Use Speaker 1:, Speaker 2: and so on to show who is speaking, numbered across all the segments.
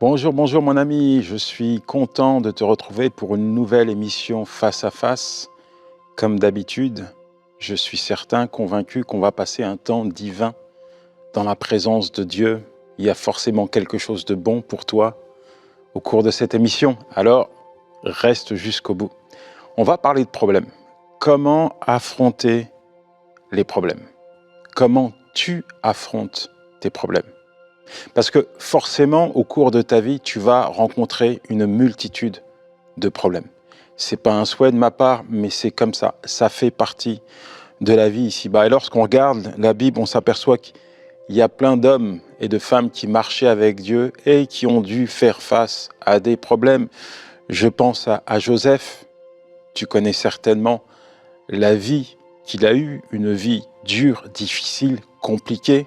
Speaker 1: Bonjour, bonjour mon ami, je suis content de te retrouver pour une nouvelle émission Face à Face. Comme d'habitude, je suis certain, convaincu qu'on va passer un temps divin dans la présence de Dieu. Il y a forcément quelque chose de bon pour toi au cours de cette émission, alors reste jusqu'au bout. On va parler de problèmes. Comment affronter les problèmes? Comment tu affrontes tes problèmes? Parce que forcément, au cours de ta vie, tu vas rencontrer une multitude de problèmes. C'est pas un souhait de ma part, mais c'est comme ça. Ça fait partie de la vie ici-bas. Et lorsqu'on regarde la Bible, on s'aperçoit qu'il y a plein d'hommes et de femmes qui marchaient avec Dieu et qui ont dû faire face à des problèmes. Je pense à Joseph. Tu connais certainement la vie qu'il a eue, une vie dure, difficile, compliquée.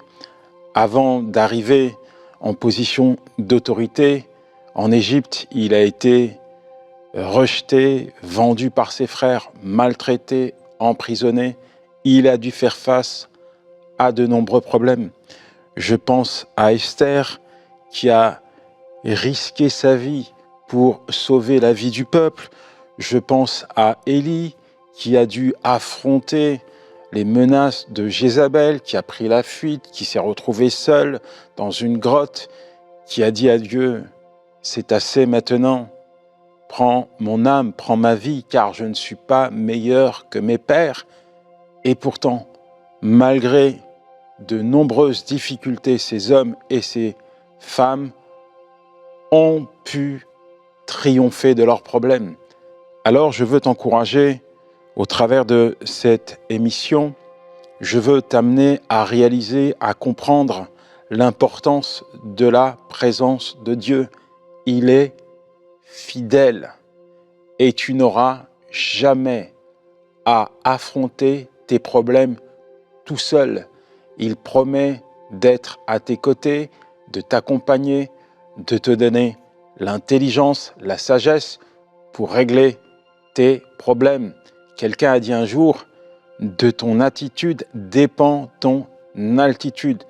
Speaker 1: Avant d'arriver en position d'autorité, en Égypte, il a été rejeté, vendu par ses frères, maltraité, emprisonné. Il a dû faire face à de nombreux problèmes. Je pense à Esther qui a risqué sa vie pour sauver la vie du peuple. Je pense à Élie qui a dû affronter les menaces de Jézabel, qui a pris la fuite, qui s'est retrouvé seul dans une grotte, qui a dit à Dieu, « C'est assez maintenant, prends mon âme, prends ma vie, car je ne suis pas meilleur que mes pères. » Et pourtant, malgré de nombreuses difficultés, ces hommes et ces femmes ont pu triompher de leurs problèmes. Alors je veux t'encourager au travers de cette émission, je veux t'amener à réaliser, à comprendre l'importance de la présence de Dieu. Il est fidèle et tu n'auras jamais à affronter tes problèmes tout seul. Il promet d'être à tes côtés, de t'accompagner, de te donner l'intelligence, la sagesse pour régler tes problèmes. Quelqu'un a dit un jour, de ton attitude dépend ton altitude.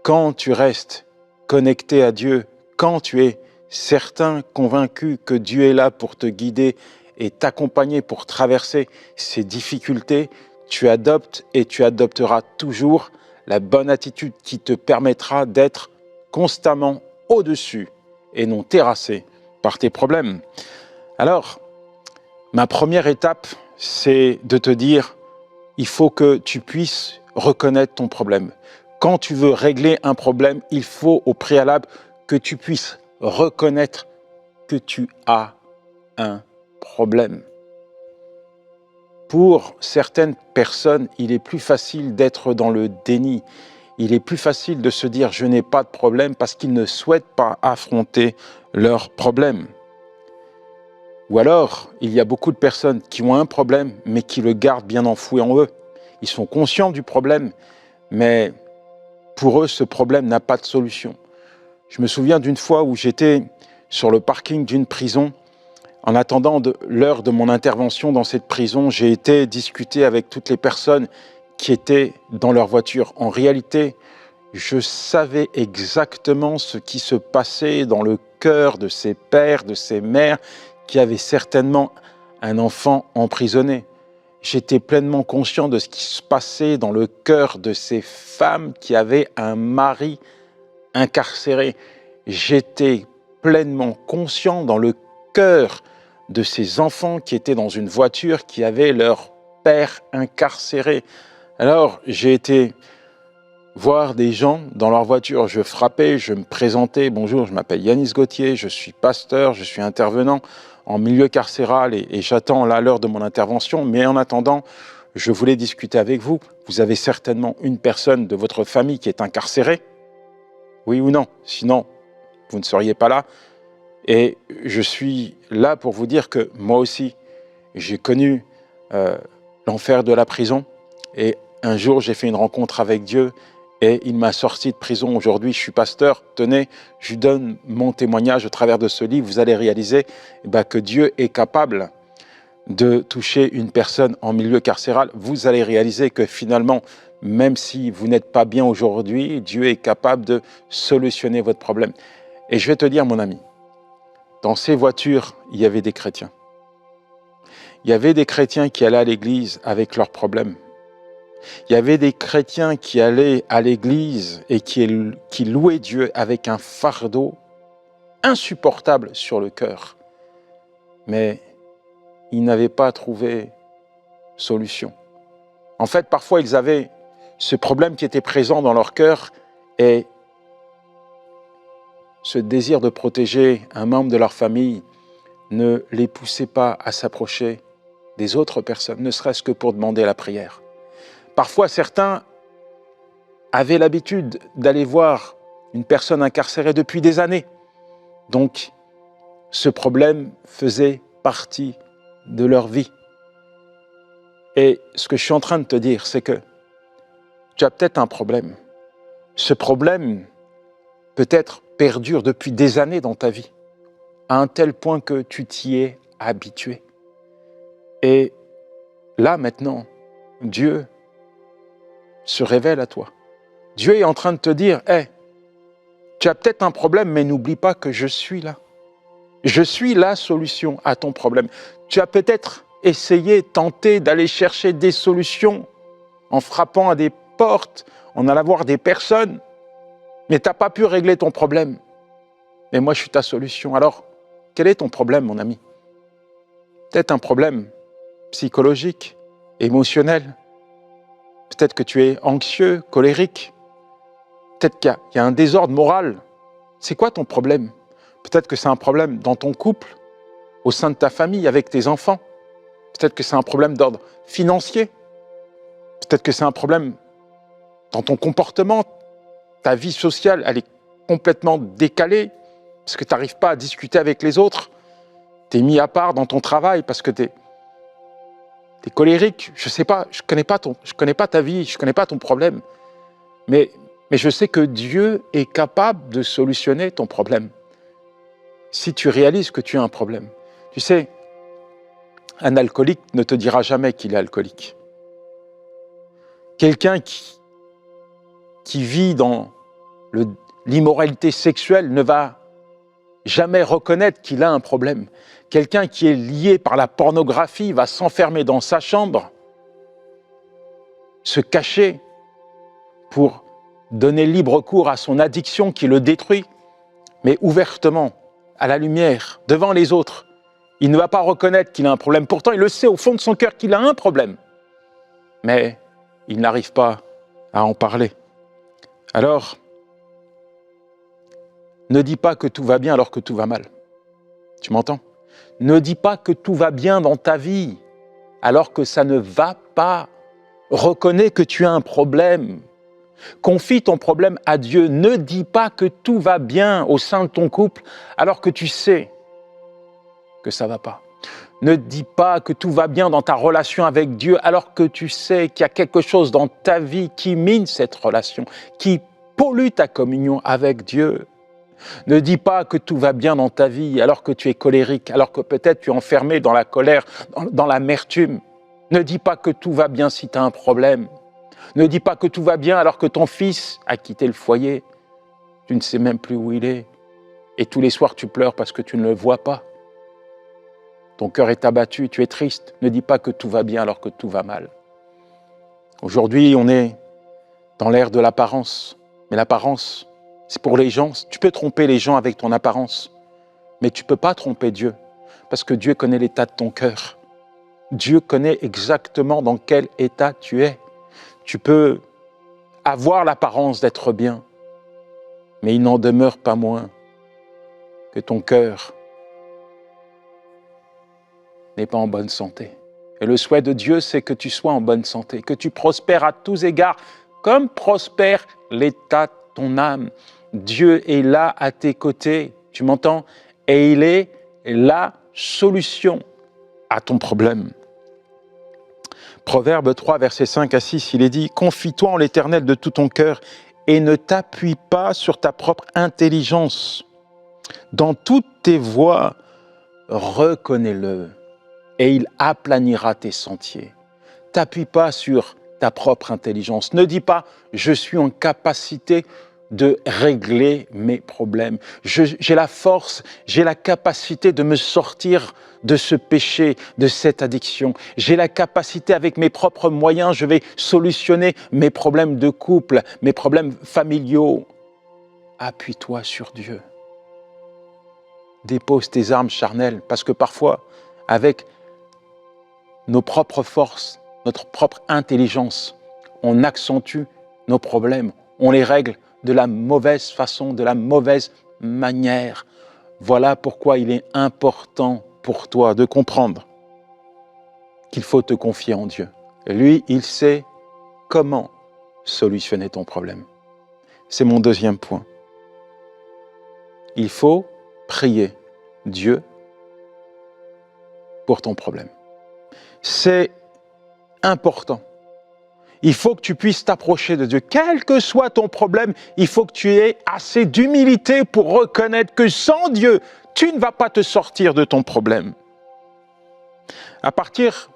Speaker 1: Quand tu restes connecté à Dieu, quand tu es certain, convaincu que Dieu est là pour te guider et t'accompagner pour traverser ces difficultés, tu adoptes et tu adopteras toujours la bonne attitude qui te permettra d'être constamment au-dessus et non terrassé par tes problèmes. Alors, ma première étape, c'est de te dire, il faut que tu puisses reconnaître ton problème. Quand tu veux régler un problème, il faut au préalable que tu puisses reconnaître que tu as un problème. Pour certaines personnes, il est plus facile d'être dans le déni. Il est plus facile de se dire « je n'ai pas de problème » parce qu'ils ne souhaitent pas affronter leurs problèmes. Ou alors, il y a beaucoup de personnes qui ont un problème, mais qui le gardent bien enfoui en eux. Ils sont conscients du problème, mais pour eux, ce problème n'a pas de solution. Je me souviens d'une fois où j'étais sur le parking d'une prison. En attendant l'heure de mon intervention dans cette prison, j'ai été discuter avec toutes les personnes qui étaient dans leur voiture. En réalité, je savais exactement ce qui se passait dans le cœur de ces pères, de ces mères, qui avait certainement un enfant emprisonné. J'étais pleinement conscient de ce qui se passait dans le cœur de ces femmes qui avaient un mari incarcéré. J'étais pleinement conscient dans le cœur de ces enfants qui étaient dans une voiture, qui avaient leur père incarcéré. Alors, j'ai été voir des gens dans leur voiture. Je frappais, je me présentais. Bonjour, je m'appelle Yanis Gauthier, je suis pasteur, je suis intervenant en milieu carcéral et j'attends là l'heure de mon intervention. Mais en attendant, je voulais discuter avec vous. Vous avez certainement une personne de votre famille qui est incarcérée? Oui ou non? Sinon, vous ne seriez pas là. Et je suis là pour vous dire que moi aussi, j'ai connu l'enfer de la prison. Et un jour, j'ai fait une rencontre avec Dieu et il m'a sorti de prison. Aujourd'hui, je suis pasteur. Tenez, je vous donne mon témoignage au travers de ce livre. Vous allez réaliser que Dieu est capable de toucher une personne en milieu carcéral. Vous allez réaliser que finalement, même si vous n'êtes pas bien aujourd'hui, Dieu est capable de solutionner votre problème. Et je vais te dire, mon ami, dans ces voitures, il y avait des chrétiens. Il y avait des chrétiens qui allaient à l'église avec leurs problèmes. Il y avait des chrétiens qui allaient à l'église et qui louaient Dieu avec un fardeau insupportable sur le cœur. Mais ils n'avaient pas trouvé solution. En fait, parfois, ils avaient ce problème qui était présent dans leur cœur et ce désir de protéger un membre de leur famille ne les poussait pas à s'approcher des autres personnes, ne serait-ce que pour demander la prière. Parfois, certains avaient l'habitude d'aller voir une personne incarcérée depuis des années. Donc, ce problème faisait partie de leur vie. Et ce que je suis en train de te dire, c'est que tu as peut-être un problème. Ce problème, peut-être, perdure depuis des années dans ta vie, à un tel point que tu t'y es habitué. Et là, maintenant, Dieu se révèle à toi. Dieu est en train de te dire, « Hey, tu as peut-être un problème, mais n'oublie pas que je suis là. Je suis la solution à ton problème. » Tu as peut-être essayé, tenté d'aller chercher des solutions en frappant à des portes, en allant voir des personnes, mais tu n'as pas pu régler ton problème. Mais moi, je suis ta solution. Alors, quel est ton problème, mon ami? Peut-être un problème psychologique, émotionnel. Peut-être que tu es anxieux, colérique. Peut-être qu'il y a un désordre moral. C'est quoi ton problème? Peut-être que c'est un problème dans ton couple, au sein de ta famille, avec tes enfants. Peut-être que c'est un problème d'ordre financier. Peut-être que c'est un problème dans ton comportement. Ta vie sociale, elle est complètement décalée parce que tu n'arrives pas à discuter avec les autres. Tu es mis à part dans ton travail parce que tu es colérique. Je ne sais pas, je connais pas ta vie, je ne connais pas ton problème. Mais je sais que Dieu est capable de solutionner ton problème. Si tu réalises que tu as un problème. Tu sais, un alcoolique ne te dira jamais qu'il est alcoolique. Quelqu'un qui vit dans l'immoralité sexuelle ne va jamais reconnaître qu'il a un problème. Quelqu'un qui est lié par la pornographie va s'enfermer dans sa chambre, se cacher pour donner libre cours à son addiction qui le détruit, mais ouvertement, à la lumière, devant les autres. Il ne va pas reconnaître qu'il a un problème. Pourtant, il le sait au fond de son cœur qu'il a un problème. Mais il n'arrive pas à en parler. Alors, ne dis pas que tout va bien alors que tout va mal. Tu m'entends? Ne dis pas que tout va bien dans ta vie alors que ça ne va pas. Reconnais que tu as un problème. Confie ton problème à Dieu. Ne dis pas que tout va bien au sein de ton couple alors que tu sais que ça ne va pas. Ne dis pas que tout va bien dans ta relation avec Dieu alors que tu sais qu'il y a quelque chose dans ta vie qui mine cette relation, qui pollue ta communion avec Dieu. Ne dis pas que tout va bien dans ta vie alors que tu es colérique, alors que peut-être tu es enfermé dans la colère, dans l'amertume. Ne dis pas que tout va bien si tu as un problème. Ne dis pas que tout va bien alors que ton fils a quitté le foyer. Tu ne sais même plus où il est. Et tous les soirs tu pleures parce que tu ne le vois pas. Ton cœur est abattu, tu es triste. Ne dis pas que tout va bien alors que tout va mal. Aujourd'hui, on est dans l'ère de l'apparence. Mais l'apparence, c'est pour les gens. Tu peux tromper les gens avec ton apparence, mais tu ne peux pas tromper Dieu, parce que Dieu connaît l'état de ton cœur. Dieu connaît exactement dans quel état tu es. Tu peux avoir l'apparence d'être bien, mais il n'en demeure pas moins que ton cœur n'est pas en bonne santé. Et le souhait de Dieu, c'est que tu sois en bonne santé, que tu prospères à tous égards, comme prospère l'état de ton âme. Dieu est là à tes côtés, tu m'entends? Et il est la solution à ton problème. Proverbe 3, versets 5 à 6, il est dit « Confie-toi en l'Éternel de tout ton cœur et ne t'appuie pas sur ta propre intelligence. Dans toutes tes voies, reconnais-le et il aplanira tes sentiers. » T'appuie pas sur ta propre intelligence. Ne dis pas « je suis en capacité de régler mes problèmes. J'ai la force, j'ai la capacité de me sortir de ce péché, de cette addiction. J'ai la capacité, avec mes propres moyens, je vais solutionner mes problèmes de couple, mes problèmes familiaux. Appuie-toi sur Dieu. Dépose tes armes charnelles, parce que parfois, avec nos propres forces, notre propre intelligence, on accentue nos problèmes, on les règle de la mauvaise façon, de la mauvaise manière. Voilà pourquoi il est important pour toi de comprendre qu'il faut te confier en Dieu. Lui, il sait comment solutionner ton problème. C'est mon deuxième point. Il faut prier Dieu pour ton problème. C'est important. Il faut que tu puisses t'approcher de Dieu. Quel que soit ton problème, il faut que tu aies assez d'humilité pour reconnaître que sans Dieu, tu ne vas pas te sortir de ton problème. À partir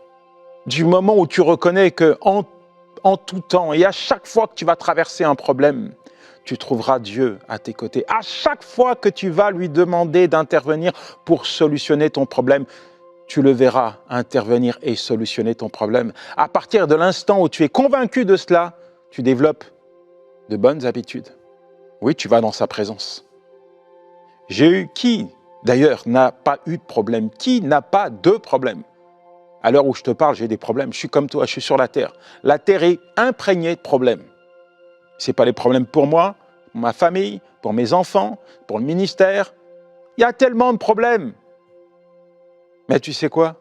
Speaker 1: du moment où tu reconnais que en tout temps et à chaque fois que tu vas traverser un problème, tu trouveras Dieu à tes côtés. À chaque fois que tu vas lui demander d'intervenir pour solutionner ton problème, tu le verras intervenir et solutionner ton problème. À partir de l'instant où tu es convaincu de cela, tu développes de bonnes habitudes. Oui, tu vas dans sa présence. Qui, d'ailleurs, n'a pas eu de problème? Qui n'a pas de problème? À l'heure où je te parle, j'ai des problèmes. Je suis comme toi, je suis sur la terre. La terre est imprégnée de problèmes. Ce n'est pas les problèmes pour moi, pour ma famille, pour mes enfants, pour le ministère. Il y a tellement de problèmes. Mais tu sais quoi?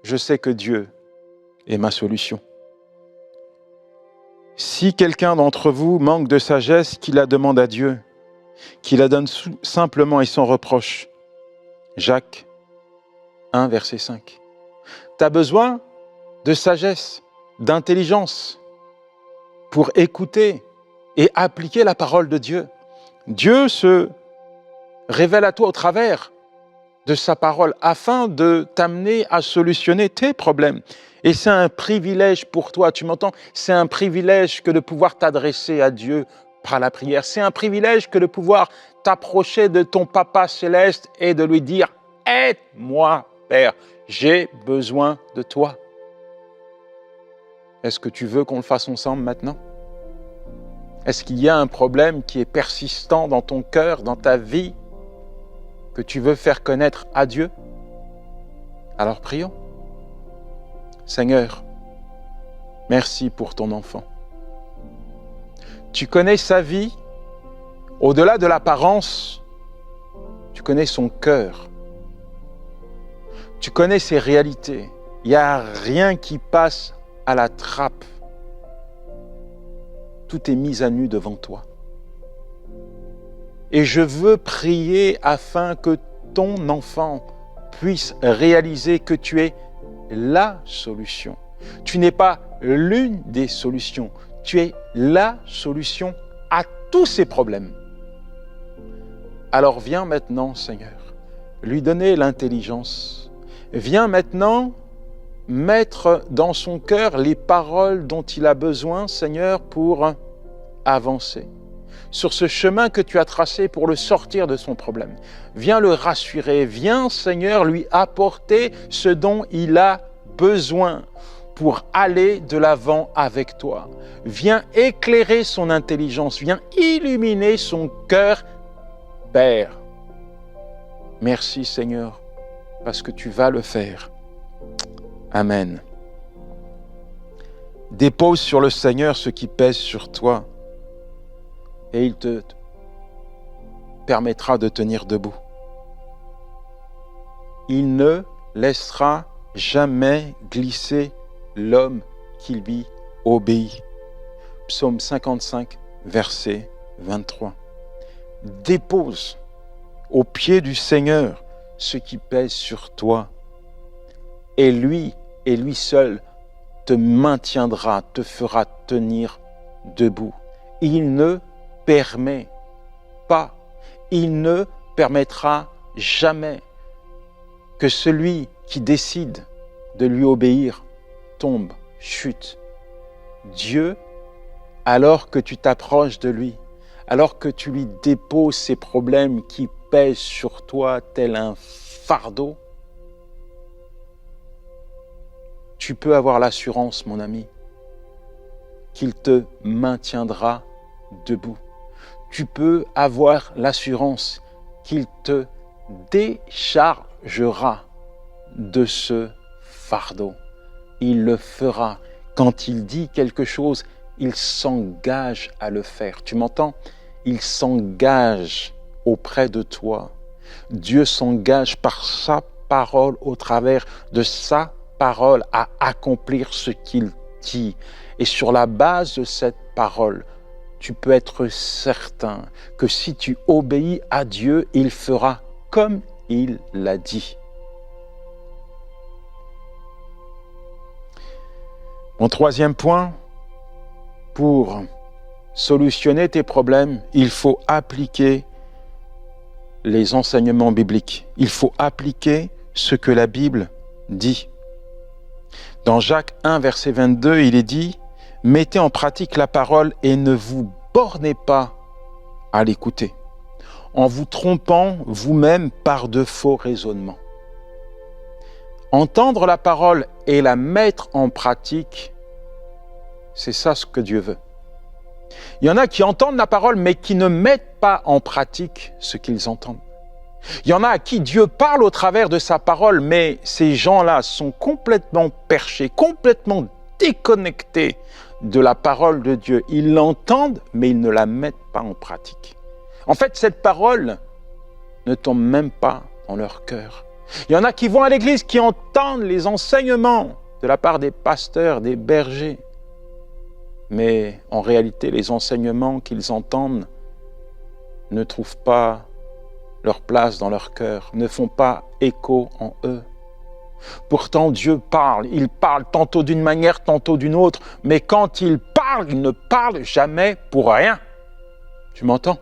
Speaker 1: Je sais que Dieu est ma solution. Si quelqu'un d'entre vous manque de sagesse, qu'il la demande à Dieu, qu'il la donne simplement et sans reproche. Jacques 1, verset 5. Tu as besoin de sagesse, d'intelligence pour écouter et appliquer la parole de Dieu. Dieu se révèle à toi au travers de sa parole afin de t'amener à solutionner tes problèmes. Et c'est un privilège pour toi, tu m'entends? C'est un privilège que de pouvoir t'adresser à Dieu par la prière. C'est un privilège que de pouvoir t'approcher de ton Papa céleste et de lui dire « Aide-moi, Père, j'ai besoin de toi. » Est-ce que tu veux qu'on le fasse ensemble maintenant? Est-ce qu'il y a un problème qui est persistant dans ton cœur, dans ta vie, que tu veux faire connaître à Dieu? Alors prions. Seigneur, merci pour ton enfant. Tu connais sa vie, au-delà de l'apparence, tu connais son cœur. Tu connais ses réalités. Il n'y a rien qui passe à la trappe. Tout est mis à nu devant toi. Et je veux prier afin que ton enfant puisse réaliser que tu es la solution. Tu n'es pas l'une des solutions. Tu es la solution à tous ces problèmes. Alors viens maintenant, Seigneur, lui donner l'intelligence. Viens maintenant mettre dans son cœur les paroles dont il a besoin, Seigneur, pour avancer sur ce chemin que tu as tracé pour le sortir de son problème. Viens le rassurer, viens, Seigneur, lui apporter ce dont il a besoin pour aller de l'avant avec toi. Viens éclairer son intelligence, viens illuminer son cœur, Père. Merci, Seigneur, parce que tu vas le faire. Amen. Dépose sur le Seigneur ce qui pèse sur toi et il te permettra de tenir debout. Il ne laissera jamais glisser l'homme qui lui obéit. Psaume 55, verset 23. Dépose au pied du Seigneur ce qui pèse sur toi et lui seul te maintiendra, te fera tenir debout. Il ne permet pas, il ne permettra jamais que celui qui décide de lui obéir tombe, chute. Dieu alors que tu t'approches de lui, alors que tu lui déposes ces problèmes qui pèsent sur toi tel un fardeau, tu peux avoir l'assurance, mon ami, qu'il te maintiendra debout. Tu peux avoir l'assurance qu'il te déchargera de ce fardeau. Il le fera. Quand il dit quelque chose, il s'engage à le faire. Tu m'entends? Il s'engage auprès de toi. Dieu s'engage par sa parole, au travers de sa parole, à accomplir ce qu'il dit. Et sur la base de cette parole, tu peux être certain que si tu obéis à Dieu, il fera comme il l'a dit. Mon troisième point, pour solutionner tes problèmes, il faut appliquer les enseignements bibliques. Il faut appliquer ce que la Bible dit. Dans Jacques 1, verset 22, il est dit « Mettez en pratique la parole et ne vous bornez pas à l'écouter, en vous trompant vous-même par de faux raisonnements. » Entendre la parole et la mettre en pratique, c'est ça ce que Dieu veut. Il y en a qui entendent la parole, mais qui ne mettent pas en pratique ce qu'ils entendent. Il y en a à qui Dieu parle au travers de sa parole, mais ces gens-là sont complètement perchés, complètement déconnectés de la parole de Dieu. Ils l'entendent, mais ils ne la mettent pas en pratique. En fait, cette parole ne tombe même pas dans leur cœur. Il y en a qui vont à l'église, qui entendent les enseignements de la part des pasteurs, des bergers. Mais en réalité, les enseignements qu'ils entendent ne trouvent pas leur place dans leur cœur, ne font pas écho en eux. Pourtant, Dieu parle. Il parle tantôt d'une manière, tantôt d'une autre. Mais quand il ne parle jamais pour rien. Tu m'entends?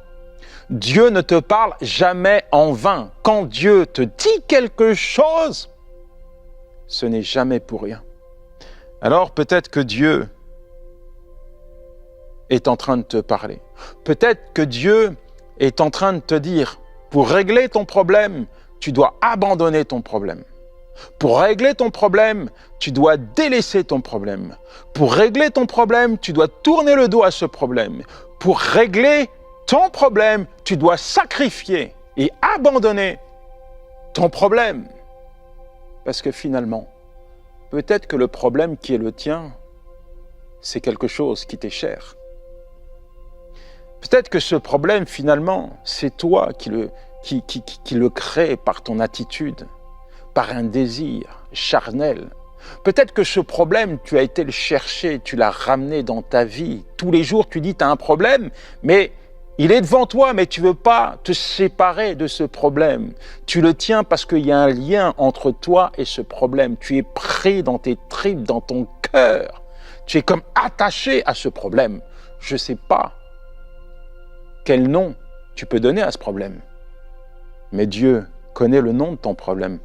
Speaker 1: Dieu ne te parle jamais en vain. Quand Dieu te dit quelque chose, ce n'est jamais pour rien. Alors peut-être que Dieu est en train de te parler. Peut-être que Dieu est en train de te dire, pour régler ton problème, tu dois abandonner ton problème. Pour régler ton problème, tu dois délaisser ton problème. Pour régler ton problème, tu dois tourner le dos à ce problème. Pour régler ton problème, tu dois sacrifier et abandonner ton problème. Parce que finalement, peut-être que le problème qui est le tien, c'est quelque chose qui t'est cher. Peut-être que ce problème, finalement, c'est toi qui le crée par ton attitude, par un désir charnel. Peut-être que ce problème, tu as été le chercher, tu l'as ramené dans ta vie. Tous les jours, tu dis, tu as un problème, mais il est devant toi, mais tu ne veux pas te séparer de ce problème. Tu le tiens parce qu'il y a un lien entre toi et ce problème. Tu es pris dans tes tripes, dans ton cœur. Tu es comme attaché à ce problème. Je ne sais pas quel nom tu peux donner à ce problème. Mais Dieu connaît le nom de ton problème.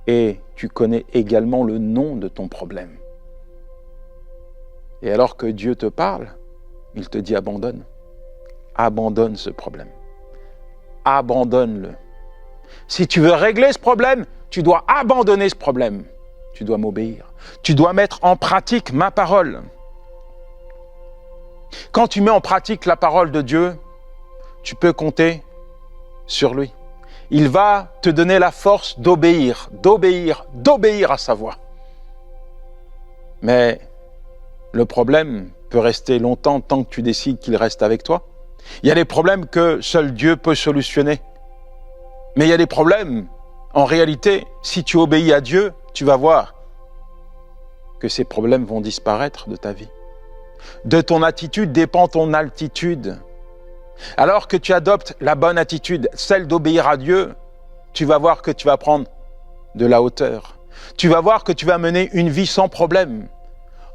Speaker 1: Et tu connais également le nom de ton problème. Et alors que Dieu te parle, il te dit abandonne. Abandonne ce problème. Abandonne-le. Si tu veux régler ce problème, tu dois abandonner ce problème. Tu dois m'obéir. Tu dois mettre en pratique ma parole. Quand tu mets en pratique la parole de Dieu, tu peux compter sur lui. Il va te donner la force d'obéir à sa voix. Mais le problème peut rester longtemps tant que tu décides qu'il reste avec toi. Il y a des problèmes que seul Dieu peut solutionner. Mais il y a des problèmes, en réalité, si tu obéis à Dieu, tu vas voir que ces problèmes vont disparaître de ta vie. De ton attitude dépend ton altitude. Alors que tu adoptes la bonne attitude, celle d'obéir à Dieu, tu vas voir que tu vas prendre de la hauteur. Tu vas voir que tu vas mener une vie sans problème.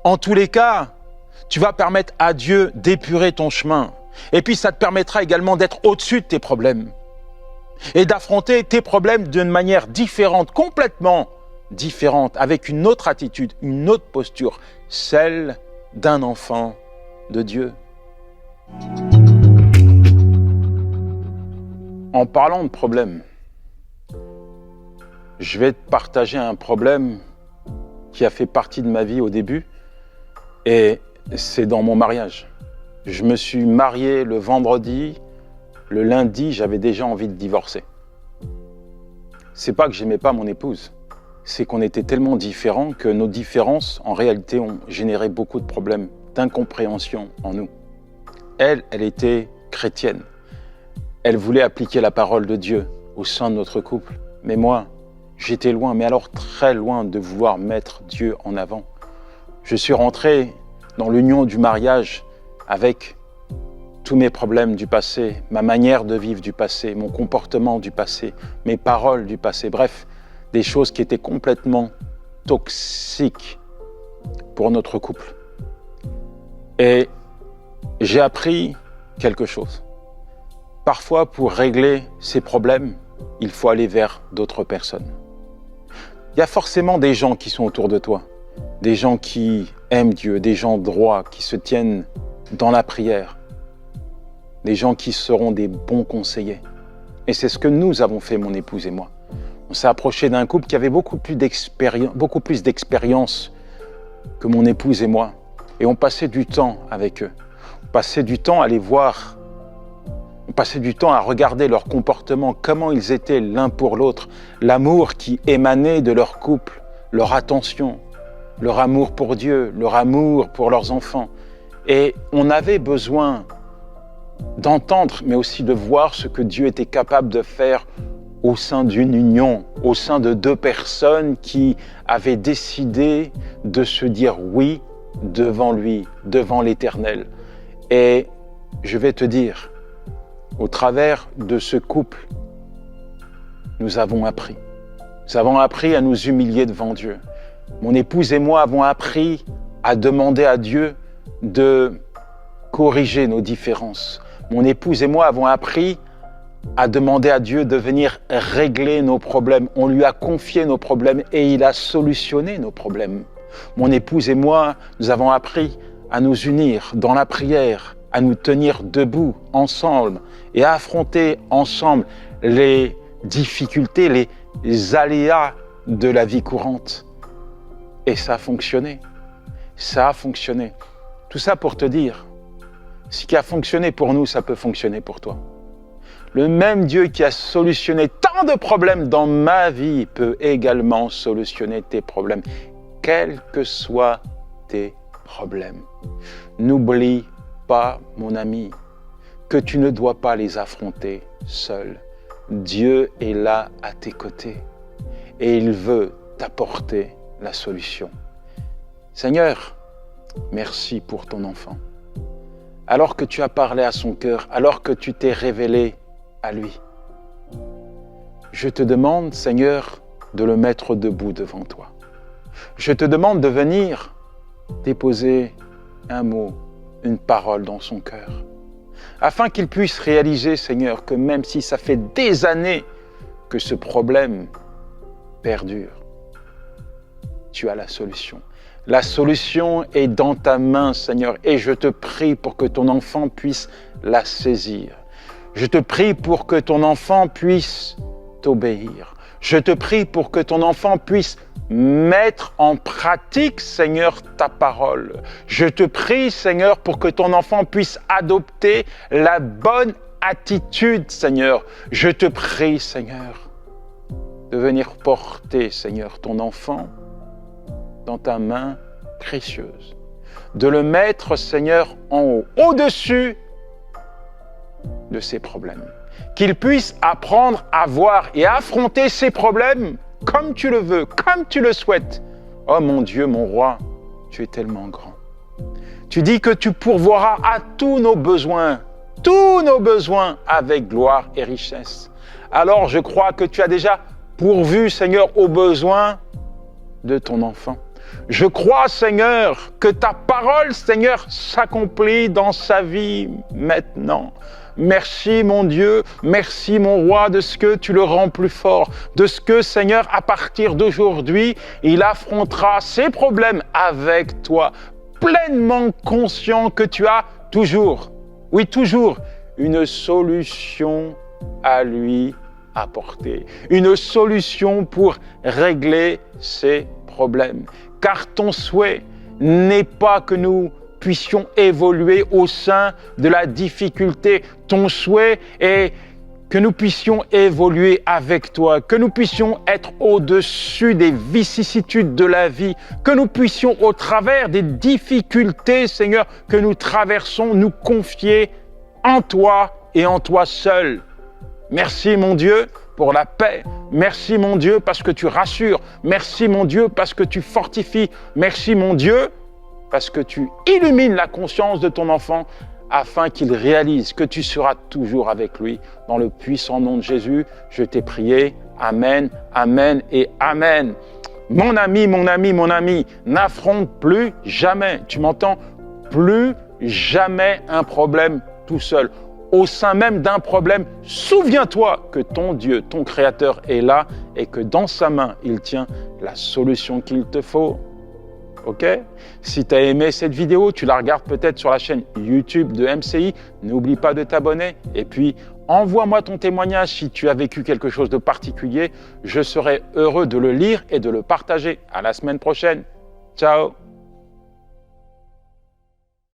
Speaker 1: En tous les cas, tu vas permettre à Dieu d'épurer ton chemin. Et puis ça te permettra également d'être au-dessus de tes problèmes. Et d'affronter tes problèmes d'une manière différente, complètement différente, avec une autre attitude, une autre posture, celle d'un enfant de Dieu. En parlant de problème, je vais te partager un problème qui a fait partie de ma vie au début, et c'est dans mon mariage. Je me suis marié le vendredi, le lundi, j'avais déjà envie de divorcer. C'est pas que j'aimais pas mon épouse, c'est qu'on était tellement différents que nos différences, en réalité, ont généré beaucoup de problèmes, d'incompréhension en nous. Elle était chrétienne. Elle voulait appliquer la parole de Dieu au sein de notre couple. Mais moi, j'étais loin, mais alors très loin de vouloir mettre Dieu en avant. Je suis rentré dans l'union du mariage avec tous mes problèmes du passé, ma manière de vivre du passé, mon comportement du passé, mes paroles du passé, bref, des choses qui étaient complètement toxiques pour notre couple. Et j'ai appris quelque chose. Parfois, pour régler ces problèmes, il faut aller vers d'autres personnes. Il y a forcément des gens qui sont autour de toi, des gens qui aiment Dieu, des gens droits, qui se tiennent dans la prière, des gens qui seront des bons conseillers. Et c'est ce que nous avons fait, mon épouse et moi. On s'est approché d'un couple qui avait beaucoup plus d'expérience que mon épouse et moi. Et on passait du temps avec eux. On passait du temps à les voir. On passait du temps à regarder leur comportement, comment ils étaient l'un pour l'autre, l'amour qui émanait de leur couple, leur attention, leur amour pour Dieu, leur amour pour leurs enfants. Et on avait besoin d'entendre, mais aussi de voir ce que Dieu était capable de faire au sein d'une union, au sein de deux personnes qui avaient décidé de se dire oui devant lui, devant l'Éternel. Et je vais te dire, au travers de ce couple, nous avons appris. Nous avons appris à nous humilier devant Dieu. Mon épouse et moi avons appris à demander à Dieu de corriger nos différences. Mon épouse et moi avons appris à demander à Dieu de venir régler nos problèmes. On lui a confié nos problèmes et il a solutionné nos problèmes. Mon épouse et moi, nous avons appris à nous unir dans la prière, à nous tenir debout ensemble et à affronter ensemble les difficultés, les aléas de la vie courante. Et ça a fonctionné. Ça a fonctionné. Tout ça pour te dire, ce qui a fonctionné pour nous, ça peut fonctionner pour toi. Le même Dieu qui a solutionné tant de problèmes dans ma vie peut également solutionner tes problèmes, quels que soient tes problèmes. N'oublie pas, mon ami, que tu ne dois pas les affronter seul. Dieu est là à tes côtés et il veut t'apporter la solution. Seigneur, merci pour ton enfant. Alors que tu as parlé à son cœur, alors que tu t'es révélé à lui, je te demande, Seigneur, de le mettre debout devant toi. Je te demande de venir déposer un mot, une parole dans son cœur, afin qu'il puisse réaliser, Seigneur, que même si ça fait des années que ce problème perdure, tu as la solution. La solution est dans ta main, Seigneur, et je te prie pour que ton enfant puisse la saisir. Je te prie pour que ton enfant puisse t'obéir. Je te prie pour que ton enfant puisse mettre en pratique, Seigneur, ta parole. Je te prie, Seigneur, pour que ton enfant puisse adopter la bonne attitude, Seigneur. Je te prie, Seigneur, de venir porter, Seigneur, ton enfant dans ta main précieuse. De le mettre, Seigneur, en haut, au-dessus de ses problèmes. Qu'il puisse apprendre à voir et à affronter ses problèmes comme tu le veux, comme tu le souhaites. Oh mon Dieu, mon roi, tu es tellement grand. Tu dis que tu pourvoiras à tous nos besoins avec gloire et richesse. Alors je crois que tu as déjà pourvu, Seigneur, aux besoins de ton enfant. Je crois, Seigneur, que ta parole, Seigneur, s'accomplit dans sa vie maintenant. Merci, mon Dieu, merci, mon roi, de ce que tu le rends plus fort, de ce que, Seigneur, à partir d'aujourd'hui, il affrontera ses problèmes avec toi, pleinement conscient que tu as toujours Oui, toujours une solution à lui apporter. Une solution pour régler ses problèmes. Car ton souhait n'est pas que nous puissions évoluer au sein de la difficulté. Ton souhait est que nous puissions évoluer avec toi, que nous puissions être au-dessus des vicissitudes de la vie, que nous puissions, au travers des difficultés, Seigneur, que nous traversons, nous confier en toi et en toi seul. Merci, mon Dieu, pour la paix. Merci, mon Dieu, parce que tu rassures. Merci, mon Dieu, parce que tu fortifies. Merci, mon Dieu, parce que tu illumines la conscience de ton enfant afin qu'il réalise que tu seras toujours avec lui. Dans le puissant nom de Jésus, je t'ai prié. Amen, amen et amen. Mon ami, mon ami, mon ami, n'affronte plus jamais, tu m'entends, plus jamais un problème tout seul. Au sein même d'un problème, souviens-toi que ton Dieu, ton Créateur est là et que dans sa main, il tient la solution qu'il te faut. Ok? Si tu as aimé cette vidéo, tu la regardes peut-être sur la chaîne YouTube de MCI, n'oublie pas de t'abonner. Et puis, envoie-moi ton témoignage si tu as vécu quelque chose de particulier. Je serai heureux de le lire et de le partager. À la semaine prochaine. Ciao!